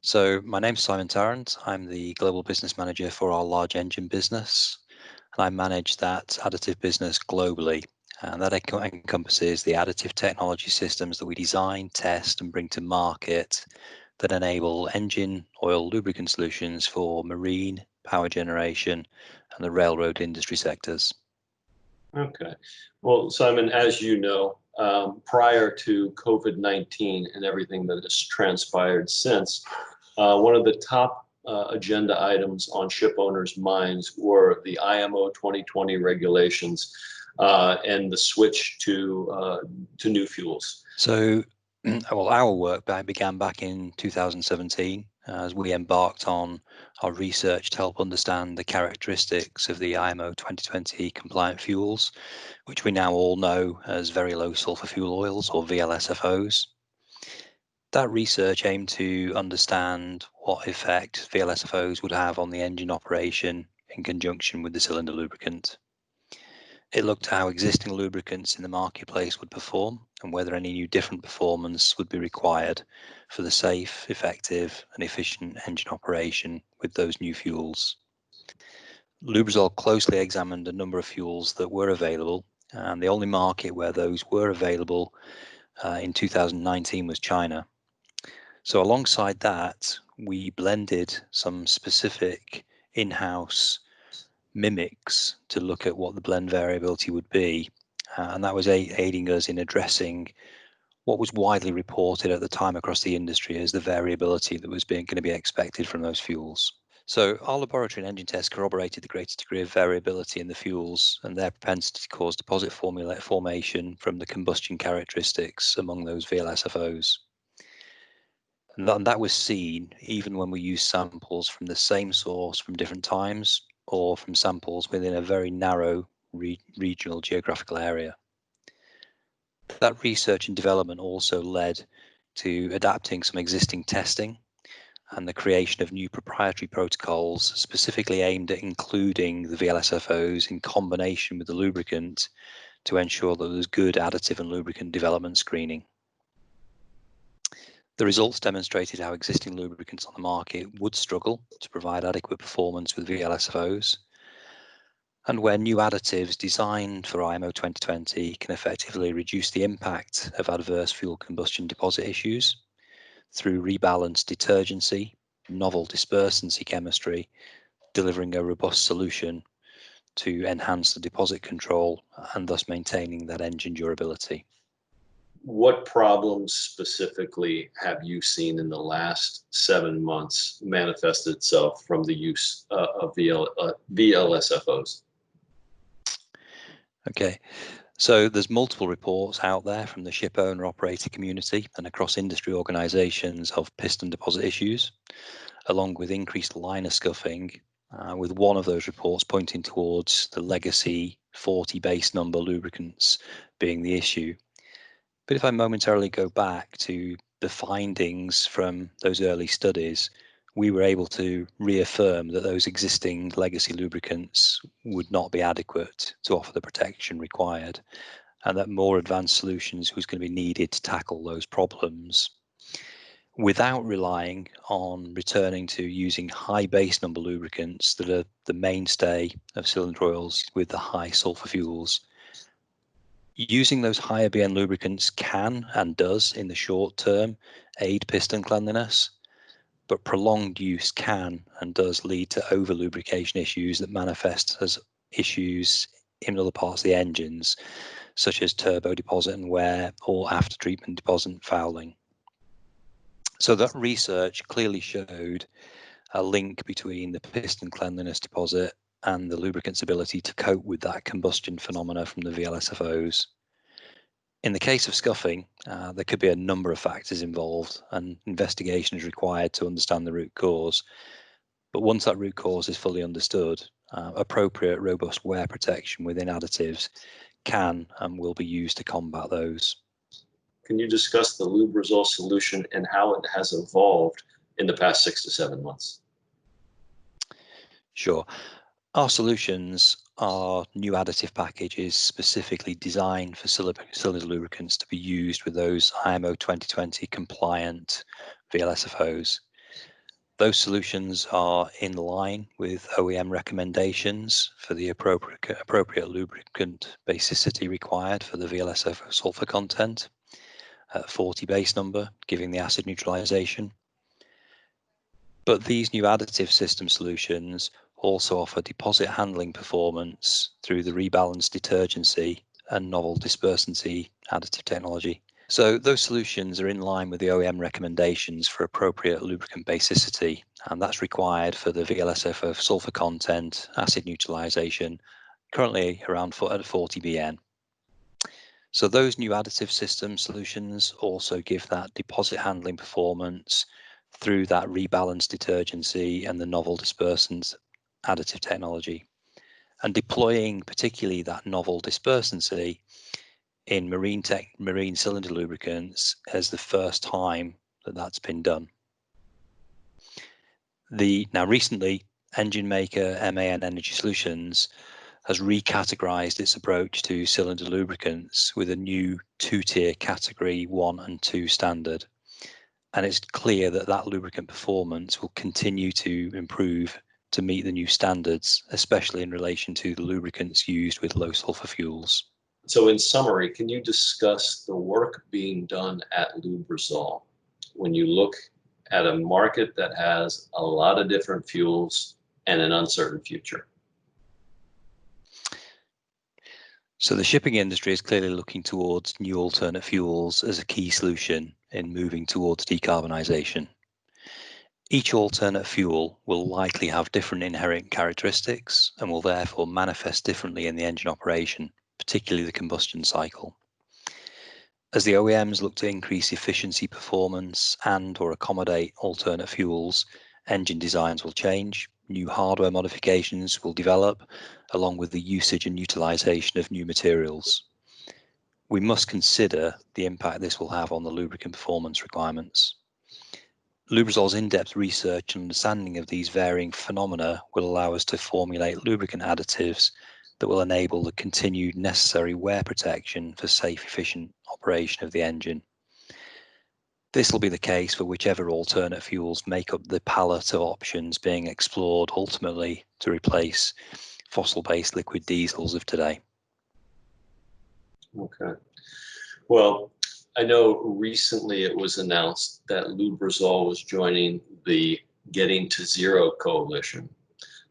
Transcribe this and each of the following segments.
So my name's Simon Tarrant. I'm the Global Business Manager for our large engine business, and I manage that additive business globally. And that encompasses the additive technology systems that we design, test, and bring to market that enable engine, oil, lubricant solutions for marine, power generation, and the railroad industry sectors. Okay. Well, Simon, as you know, prior to COVID-19 and everything that has transpired since, one of the top agenda items on ship owners' minds were the IMO 2020 regulations and the switch to new fuels. So, well, our work began back in 2017 as we embarked on our research to help understand the characteristics of the IMO 2020 compliant fuels, which we now all know as very low sulfur fuel oils or VLSFOs. That research aimed to understand what effect VLSFOs would have on the engine operation in conjunction with the cylinder lubricant. It looked at how existing lubricants in the marketplace would perform and whether any new different performance would be required for the safe, effective, and efficient engine operation with those new fuels. Lubrizol closely examined a number of fuels that were available, and the only market where those were available in 2019 was China. So alongside that, we blended some specific in-house mimics to look at what the blend variability would be. And that was aiding us in addressing what was widely reported at the time across the industry as the variability that was going to be expected from those fuels. So our laboratory and engine tests corroborated the greatest degree of variability in the fuels and their propensity to cause deposit formation from the combustion characteristics among those VLSFOs. And that was seen even when we used samples from the same source from different times or from samples within a very narrow regional geographical area. That research and development also led to adapting some existing testing and the creation of new proprietary protocols specifically aimed at including the VLSFOs in combination with the lubricant to ensure that there's good additive and lubricant development screening. The results demonstrated how existing lubricants on the market would struggle to provide adequate performance with VLSFOs, and where new additives designed for IMO 2020 can effectively reduce the impact of adverse fuel combustion deposit issues through rebalanced detergency, novel dispersancy chemistry, delivering a robust solution to enhance the deposit control and thus maintaining that engine durability. What problems specifically have you seen in the last 7 months manifest itself from the use of VLSFOs? Okay, so there's multiple reports out there from the ship owner operator community and across industry organizations of piston deposit issues, along with increased liner scuffing, with one of those reports pointing towards the legacy 40 base number lubricants being the issue. But if I momentarily go back to the findings from those early studies, we were able to reaffirm that those existing legacy lubricants would not be adequate to offer the protection required, and that more advanced solutions was going to be needed to tackle those problems without relying on returning to using high base number lubricants that are the mainstay of cylinder oils with the high sulfur fuels. Using those higher BN lubricants can and does in the short term aid piston cleanliness, but prolonged use can and does lead to over lubrication issues that manifest as issues in other parts of the engines, such as turbo deposit and wear or after treatment deposit fouling. So that research clearly showed a link between the piston cleanliness deposit and the lubricant's ability to cope with that combustion phenomena from the VLSFOs. In the case of scuffing, there could be a number of factors involved, and investigation is required to understand the root cause. But once that root cause is fully understood, appropriate robust wear protection within additives can and will be used to combat those. Can you discuss the Lubrizol solution and how it has evolved in the past 6 to 7 months? Sure. Our solutions are new additive packages specifically designed for cylinder lubricants to be used with those IMO 2020 compliant VLSFOs. Those solutions are in line with OEM recommendations for the appropriate lubricant basicity required for the VLSFO sulfur content, 40 base number, giving the acid neutralization. But these new additive system solutions also offer deposit handling performance through the rebalanced detergency and novel dispersancy additive technology. So those solutions are in line with the OEM recommendations for appropriate lubricant basicity, and that's required for the VLSFO sulfur content, acid neutralization, currently around 40 BN. So those new additive system solutions also give that deposit handling performance through that rebalanced detergency and the novel dispersant additive technology. And deploying particularly that novel dispersancy in marine cylinder lubricants as the first time that that's been done. Now recently, engine maker MAN Energy Solutions has recategorized its approach to cylinder lubricants with a new two-tier category 1 and 2 standard. And it's clear that that lubricant performance will continue to improve to meet the new standards, especially in relation to the lubricants used with low sulfur fuels. So in summary, can you discuss the work being done at Lubrizol when you look at a market that has a lot of different fuels and an uncertain future? So the shipping industry is clearly looking towards new alternate fuels as a key solution in moving towards decarbonisation. Each alternate fuel will likely have different inherent characteristics and will therefore manifest differently in the engine operation, particularly the combustion cycle. As the OEMs look to increase efficiency, performance, and/or accommodate alternate fuels, engine designs will change, new hardware modifications will develop, along with the usage and utilization of new materials. We must consider the impact this will have on the lubricant performance requirements. Lubrizol's in-depth research and understanding of these varying phenomena will allow us to formulate lubricant additives that will enable the continued necessary wear protection for safe, efficient operation of the engine. This will be the case for whichever alternate fuels make up the palette of options being explored ultimately to replace fossil-based liquid diesels of today. Okay. Well, I know recently it was announced that Lubrizol was joining the Getting to Zero coalition.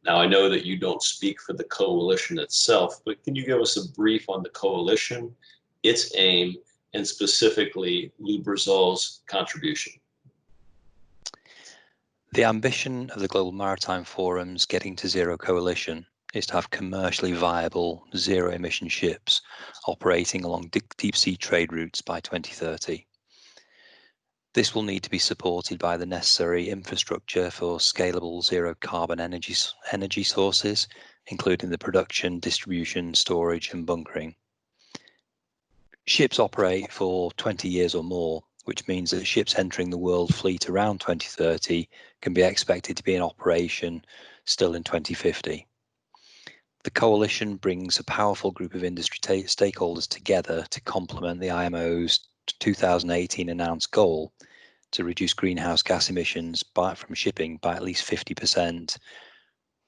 Now, I know that you don't speak for the coalition itself, but can you give us a brief on the coalition, its aim, and specifically Lubrizol's contribution? The ambition of the Global Maritime Forum's Getting to Zero coalition is to have commercially viable zero-emission ships operating along deep-sea trade routes by 2030. This will need to be supported by the necessary infrastructure for scalable zero-carbon energy sources, including the production, distribution, storage, and bunkering. Ships operate for 20 years or more, which means that ships entering the world fleet around 2030 can be expected to be in operation still in 2050. The coalition brings a powerful group of industry stakeholders together to complement the IMO's 2018 announced goal to reduce greenhouse gas emissions from shipping by at least 50%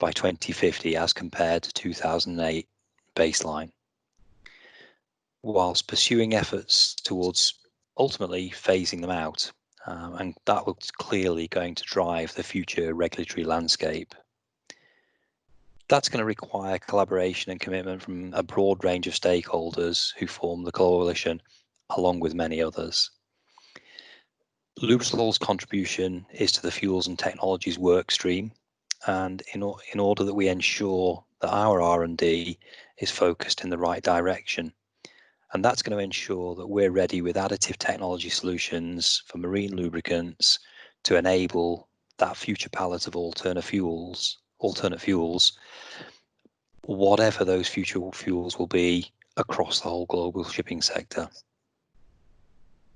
by 2050 as compared to 2008 baseline, whilst pursuing efforts towards ultimately phasing them out. And that was clearly going to drive the future regulatory landscape. That's going to require collaboration and commitment from a broad range of stakeholders who form the coalition, along with many others. Lubrizol's contribution is to the fuels and technologies work stream, and in order that we ensure that our R&D is focused in the right direction. And that's going to ensure that we're ready with additive technology solutions for marine lubricants to enable that future palette of alternate fuels, whatever those future fuels will be across the whole global shipping sector.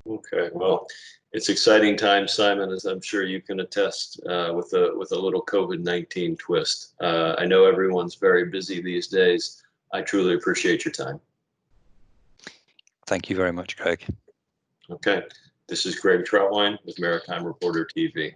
Okay, well, it's exciting times, Simon, as I'm sure you can attest, with a little COVID-19 twist. I know everyone's very busy these days. I truly appreciate your time. Thank you very much, Craig. Okay, this is Greg Troutwine with Maritime Reporter TV.